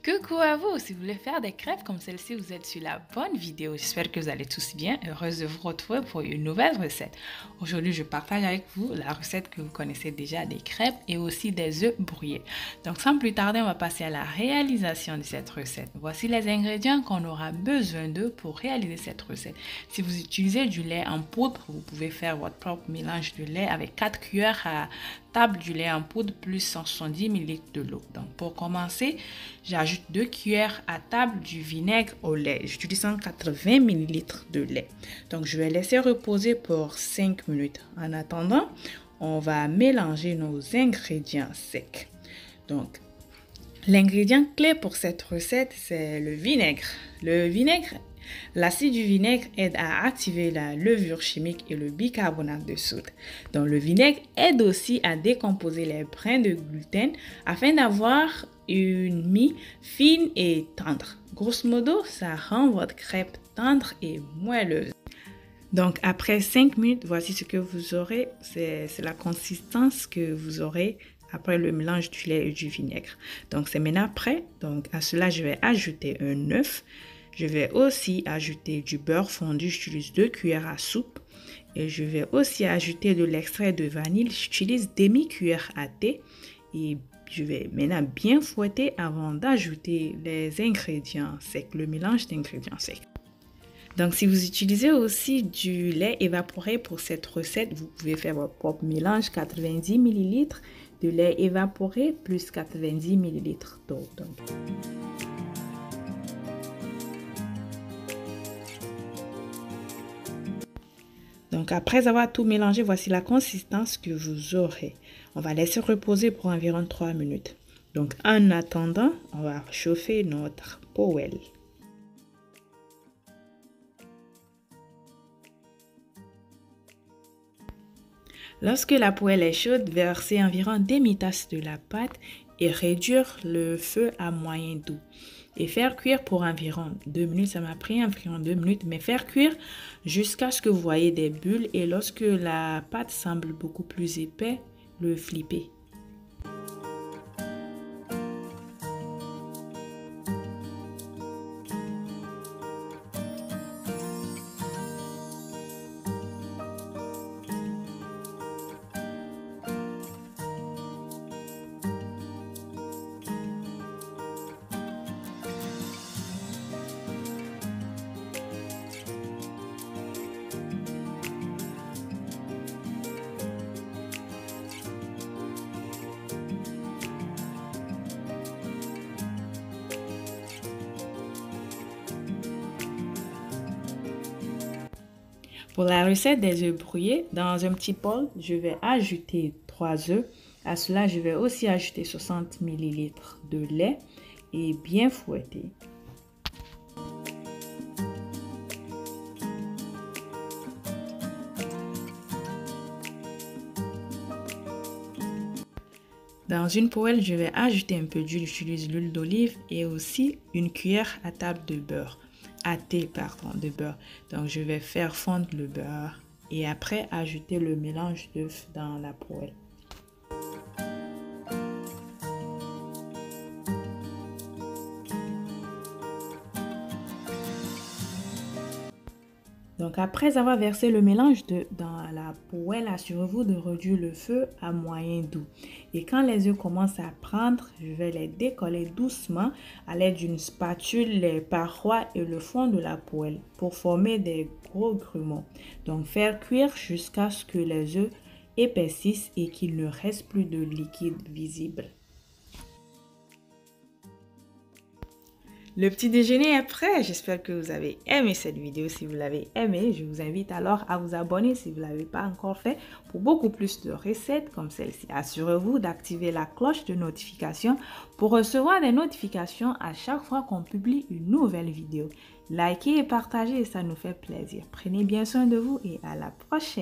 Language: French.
Coucou à vous, si vous voulez faire des crêpes comme celle-ci, vous êtes sur la bonne vidéo. J'espère que vous allez tous bien, heureuse de vous retrouver pour une nouvelle recette. Aujourd'hui, je partage avec vous la recette que vous connaissez déjà des crêpes et aussi des œufs brouillés. Donc sans plus tarder, on va passer à la réalisation de cette recette. Voici les ingrédients qu'on aura besoin d'eux pour réaliser cette recette. Si vous utilisez du lait en poudre, vous pouvez faire votre propre mélange de lait avec 4 cuillères à table du lait en poudre plus 170 ml de l'eau. Donc pour commencer, j'ajoute 2 cuillères à table du vinaigre au lait. J'utilise 180 ml de lait. Donc je vais laisser reposer pour 5 minutes. En attendant, on va mélanger nos ingrédients secs. Donc l'ingrédient clé pour cette recette, c'est le vinaigre. L'acide du vinaigre aide à activer la levure chimique et le bicarbonate de soude. Donc, le vinaigre aide aussi à décomposer les brins de gluten afin d'avoir une mie fine et tendre. Grosso modo, ça rend votre crêpe tendre et moelleuse. Donc, après 5 minutes, voici ce que vous aurez. C'est la consistance que vous aurez après le mélange du lait et du vinaigre. Donc, c'est maintenant prêt. Donc, à cela, je vais ajouter un œuf. Je vais aussi ajouter du beurre fondu. J'utilise 2 cuillères à soupe. Et je vais aussi ajouter de l'extrait de vanille. J'utilise demi-cuillère à thé. Et je vais maintenant bien fouetter avant d'ajouter les ingrédients secs, le mélange d'ingrédients secs. Donc, si vous utilisez aussi du lait évaporé pour cette recette, vous pouvez faire votre propre mélange, 90 ml de lait évaporé plus 90 ml d'eau. Donc, après avoir tout mélangé, voici la consistance que vous aurez. On va laisser reposer pour environ 3 minutes. Donc, en attendant, on va chauffer notre poêle. Lorsque la poêle est chaude, versez environ demi-tasse de la pâte et réduire le feu à moyen doux. Et faire cuire pour environ 2 minutes. Ça m'a pris environ 2 minutes, mais faire cuire jusqu'à ce que vous voyez des bulles et lorsque la pâte semble beaucoup plus épais, le flipper. Pour la recette des œufs brouillés, dans un petit bol, je vais ajouter 3 œufs. À cela, je vais aussi ajouter 60 ml de lait et bien fouetter. Dans une poêle, je vais ajouter un peu d'huile. J'utilise l'huile d'olive et aussi une cuillère à table de beurre. De beurre. Donc, je vais faire fondre le beurre et après ajouter le mélange d'œufs dans la poêle. Donc, après avoir versé le mélange dans la poêle, assurez-vous de réduire le feu à moyen doux. Et quand les œufs commencent à prendre, je vais les décoller doucement à l'aide d'une spatule, les parois et le fond de la poêle pour former des gros grumeaux. Donc, faire cuire jusqu'à ce que les œufs épaississent et qu'il ne reste plus de liquide visible. Le petit déjeuner est prêt. J'espère que vous avez aimé cette vidéo. Si vous l'avez aimé, je vous invite alors à vous abonner si vous ne l'avez pas encore fait pour beaucoup plus de recettes comme celle-ci. Assurez-vous d'activer la cloche de notification pour recevoir des notifications à chaque fois qu'on publie une nouvelle vidéo. Likez et partagez, ça nous fait plaisir. Prenez bien soin de vous et à la prochaine.